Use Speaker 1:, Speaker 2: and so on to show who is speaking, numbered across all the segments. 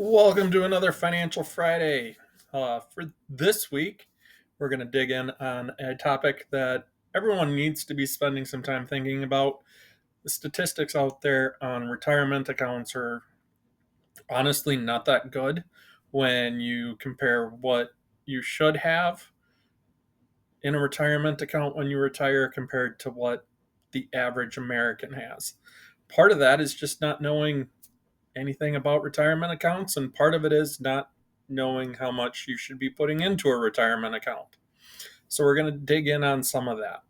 Speaker 1: Welcome to another Financial Friday. For this week, we're going to dig in on a topic that everyone needs to be spending some time thinking about. The statistics out there on retirement accounts are honestly not that good when you compare what you should have in a retirement account when you retire compared to what the average American has. Part of that is just not knowing anything about retirement accounts, and part of it is not knowing how much you should be putting into a retirement account. So we're going to dig in on some of that.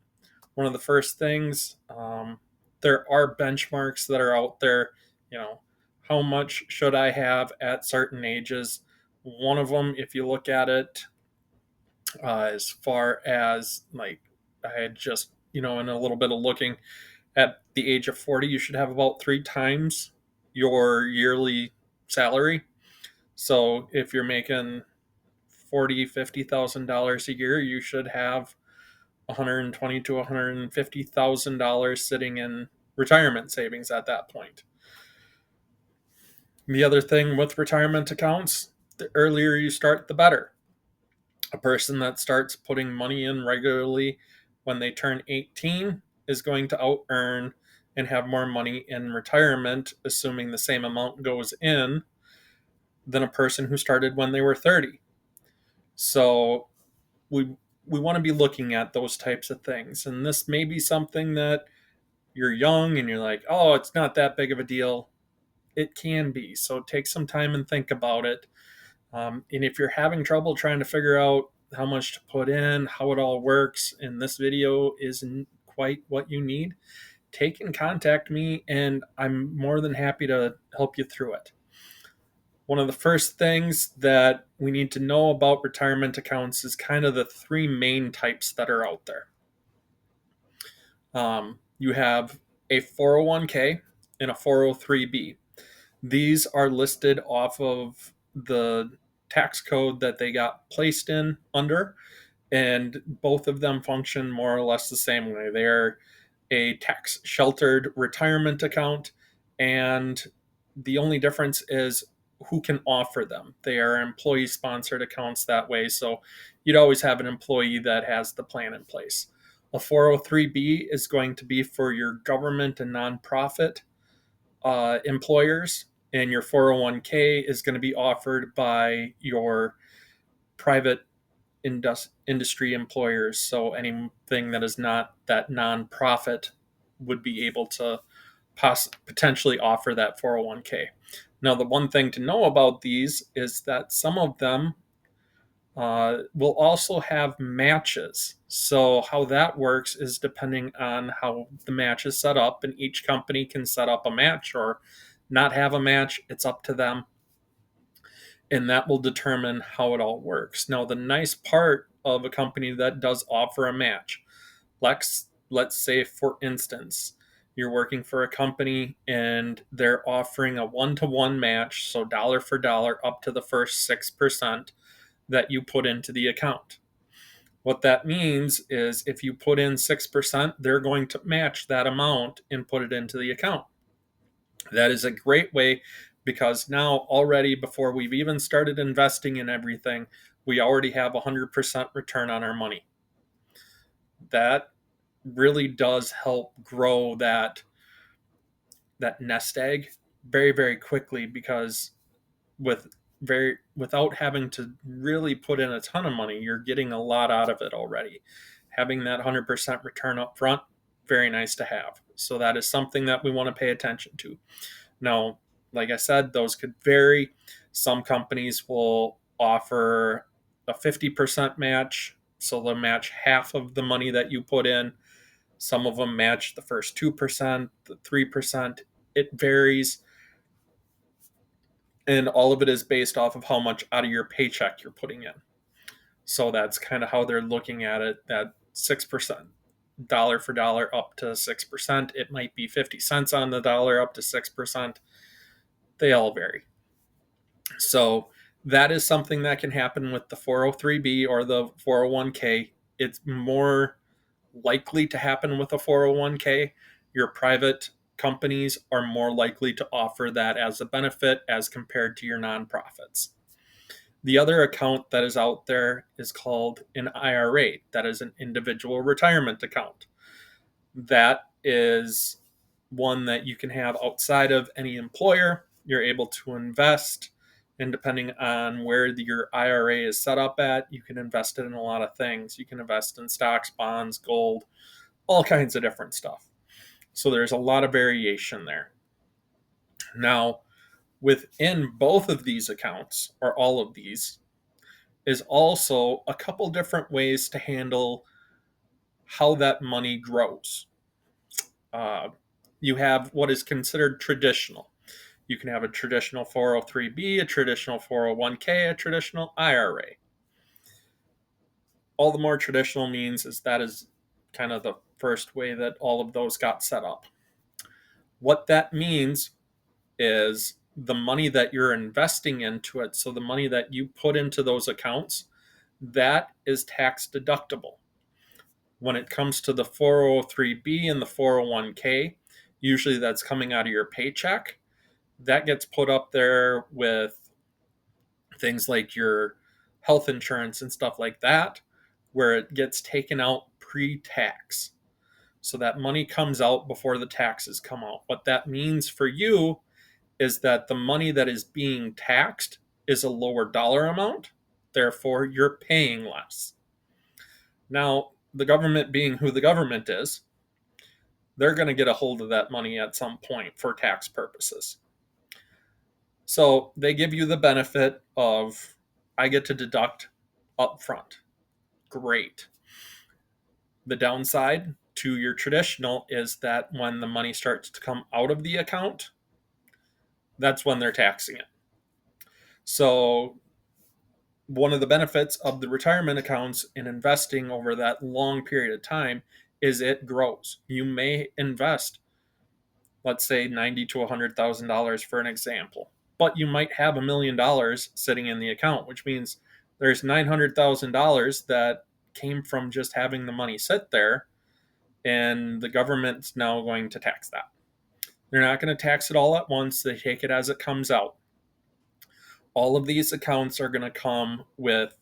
Speaker 1: One of the first things, there are benchmarks that are out there. You know, how much should I have at certain ages? One of them, if you look at it, as far as like I had just, in a little bit of looking at the age of 40, you should have about 3 times your yearly salary. So if you're making 40, $50,000 a year, you should have 120 to $150,000 sitting in retirement savings at that point. The other thing with retirement accounts, the earlier you start, the better. A person that starts putting money in regularly when they turn 18 is going to out earn and have more money in retirement, assuming the same amount goes in, than a person who started when they were 30. So we we want to be looking at those types of things. And this may be something that you're young and you're like, oh, it's not that big of a deal. It can be. So take some time and think about it. And if you're having trouble trying to figure out how much to put in, how it all works, and this video isn't quite what you need, take and contact me, and I'm more than happy to help you through it. One of the first things that we need to know about retirement accounts is kind of the three main types that are out there. You have a 401k and a 403b. These are listed off of the tax code that they got placed in under, and both of them function more or less the same way. They are a tax sheltered retirement account, and the only difference is who can offer them. They are employee sponsored accounts that way, so you'd always have an employee that has the plan in place. A 403b is going to be for your government and nonprofit employers, and your 401k is going to be offered by your private industry employers. So anything that is not that nonprofit would be able to potentially offer that 401k. Now, the one thing to know about these is that some of them will also have matches. So how that works is depending on how the match is set up, and each company can set up a match or not have a match. It's up to them, and that will determine how it all works. Now, the nice part of a company that does offer a match, let's say, for instance, you're working for a company and they're offering a one-to-one match, so dollar for dollar up to the first 6% that you put into the account. What that means is if you put in 6%, they're going to match that amount and put it into the account. That is a great way, because now already, before we've even started investing in everything, we already have 100% return on our money. That really does help grow that nest egg very, very quickly, because without having to really put in a ton of money, you're getting a lot out of it already. Having that 100% return up front, very nice to have. So that is something that we want to pay attention to. Now, like I said, those could vary. Some companies will offer a 50% match, so they'll match half of the money that you put in. Some of them match the first 2%, the 3%. It varies, and all of it is based off of how much out of your paycheck you're putting in. So that's kind of how they're looking at it, that 6%, dollar for dollar up to 6%. It might be 50 cents on the dollar up to 6%. They all vary. So that is something that can happen with the 403b or the 401k. It's more likely to happen with a 401k. Your private companies are more likely to offer that as a benefit as compared to your nonprofits. The other account that is out there is called an IRA. That is an individual retirement account. That is one that you can have outside of any employer. You're able to invest, and depending on where your IRA is set up at, you can invest it in a lot of things. You can invest in stocks, bonds, gold, all kinds of different stuff. So there's a lot of variation there. Now, within both of these accounts, or all of these, is also a couple different ways to handle how that money grows. Uh, you have what is considered traditional. You can have a traditional 403b, a traditional 401k, a traditional IRA. All the more traditional means is that is kind of the first way that all of those got set up. What that means is the money that you're investing into it, so the money that you put into those accounts, that is tax deductible. When it comes to the 403b and the 401k, usually that's coming out of your paycheck. That gets put up there with things like your health insurance and stuff like that, where it gets taken out pre-tax. So that money comes out before the taxes come out. What that means for you is that the money that is being taxed is a lower dollar amount, therefore you're paying less. Now, the government being who the government is, they're going to get a hold of that money at some point for tax purposes. So they give you the benefit of, I get to deduct up front. Great. The downside to your traditional is that when the money starts to come out of the account, that's when they're taxing it. So one of the benefits of the retirement accounts and investing over that long period of time is it grows. You may invest, let's say, $90,000 to $100,000 for an example, but you might have $1,000,000 sitting in the account, which means there's $900,000 that came from just having the money sit there, and the government's now going to tax that. They're not going to tax it all at once. They take it as it comes out. All of these accounts are going to come with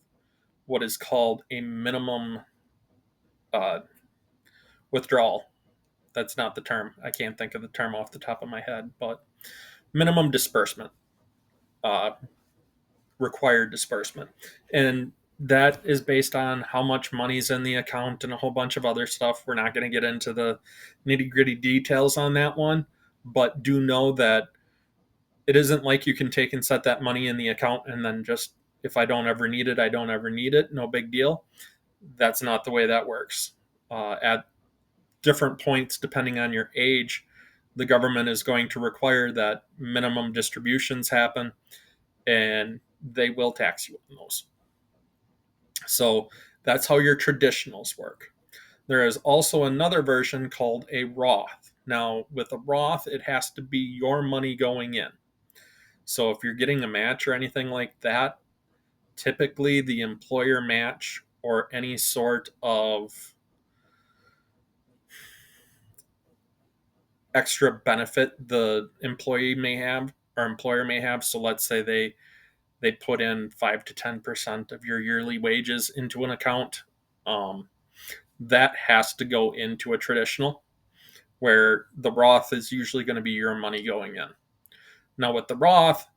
Speaker 1: what is called a minimum uh, withdrawal. That's not the term. I can't think of the term off the top of my head, but minimum disbursement, uh, required disbursement. And that is based on how much money's in the account and a whole bunch of other stuff. We're not going to get into the nitty gritty details on that one, but do know that it isn't like you can take and set that money in the account and then just, if I don't ever need it, I don't ever need it. No big deal. That's not the way that works. At different points, depending on your age, the government is going to require that minimum distributions happen, and they will tax you on those. So that's how your traditionals work. There is also another version called a Roth. Now, with a Roth, it has to be your money going in. So if you're getting a match or anything like that, typically the employer match or any sort of extra benefit the employee may have or employer may have. So let's say they put in 5 to 10% of your yearly wages into an account. That has to go into a traditional, where the Roth is usually going to be your money going in. Now with the Roth,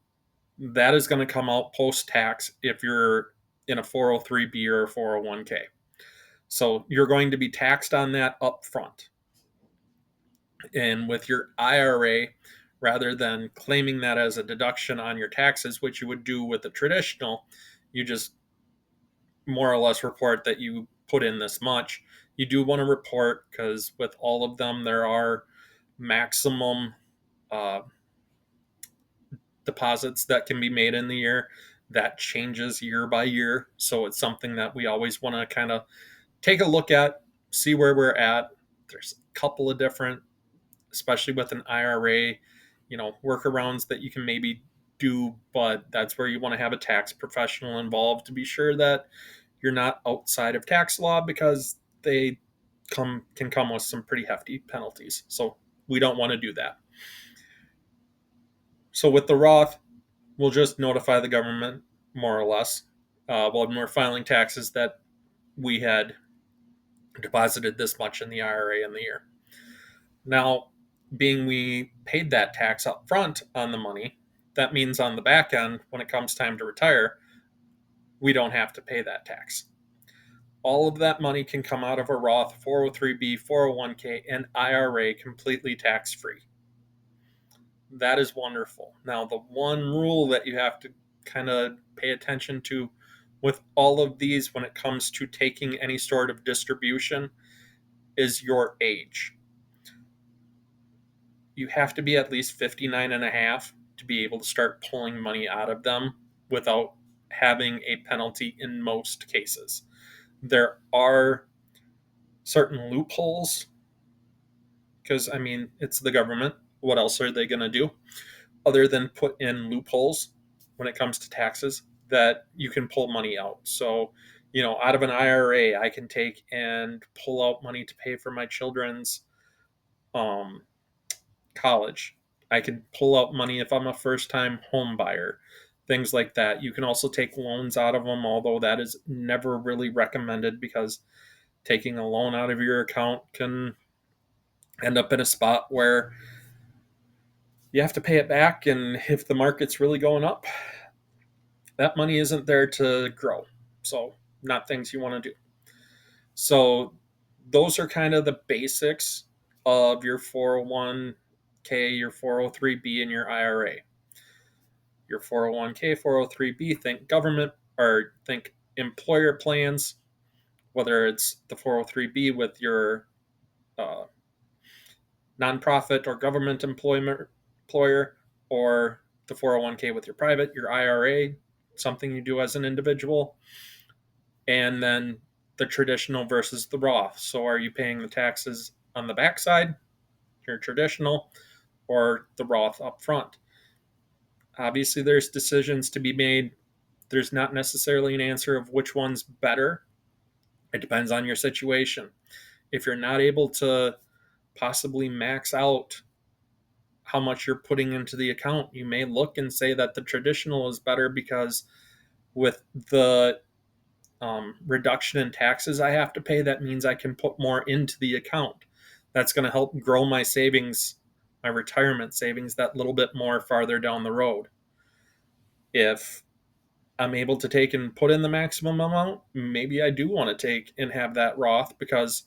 Speaker 1: that is going to come out post-tax if you're in a 403b or a 401k. So you're going to be taxed on that up front. And with your IRA, rather than claiming that as a deduction on your taxes, which you would do with a traditional, you just more or less report that you put in this much. You do want to report, because with all of them, there are maximum uh, deposits that can be made in the year. That changes year by year. So it's something that we always want to kind of take a look at, see where we're at. There's a couple of different, especially with an IRA, workarounds that you can maybe do, but that's where you want to have a tax professional involved to be sure that you're not outside of tax law, because they can come with some pretty hefty penalties. So We don't want to do that. So with the Roth, we'll just notify the government, more or less, when we're filing taxes, that we had deposited this much in the IRA in the year. Now, being we paid that tax up front on the money, that means on the back end, when it comes time to retire, we don't have to pay that tax. All of that money can come out of a Roth, 403b, 401k, and IRA completely tax free. That is wonderful. Now, the one rule that you have to kind of pay attention to with all of these when it comes to taking any sort of distribution is your age. You have to be at least 59 and a half to be able to start pulling money out of them without having a penalty in most cases. There are certain loopholes because, I mean, it's the government. What else are they going to do other than put in loopholes when it comes to taxes that you can pull money out? So, out of an IRA, I can take and pull out money to pay for my children's um, college. I can pull out money if I'm a first time home buyer, things like that. You can also take loans out of them, although that is never really recommended because taking a loan out of your account can end up in a spot where you have to pay it back. And if the market's really going up, that money isn't there to grow. So, not things you want to do. So, those are kind of the basics of your 401k, your 403b, and your IRA. Your 401k, 403b, think government or think employer plans, whether it's the 403b with your uh, nonprofit or government employer, or the 401k with your private, your IRA, something you do as an individual, and then the traditional versus the Roth. So are you paying the taxes on the backside, your traditional, or the Roth up front? Obviously, there's decisions to be made. There's not necessarily an answer of which one's better. It depends on your situation. If you're not able to possibly max out how much you're putting into the account, you may look and say that the traditional is better because with the reduction in taxes I have to pay, that means I can put more into the account. That's going to help grow my savings, my retirement savings, that little bit more farther down the road. If I'm able to take and put in the maximum amount, maybe I do want to take and have that Roth because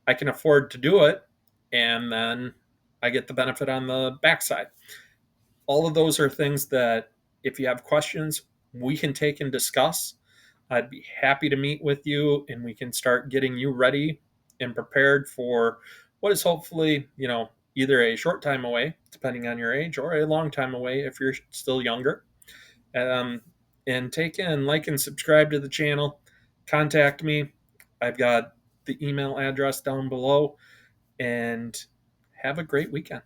Speaker 1: I can afford to do it, and then I get the benefit on the backside. All of those are things that, if you have questions, we can take and discuss. I'd be happy to meet with you and we can start getting you ready and prepared for what is hopefully, either a short time away, depending on your age, or a long time away if you're still younger. Um, and take and like and subscribe to the channel. Contact me. I've got the email address down below. And have a great weekend.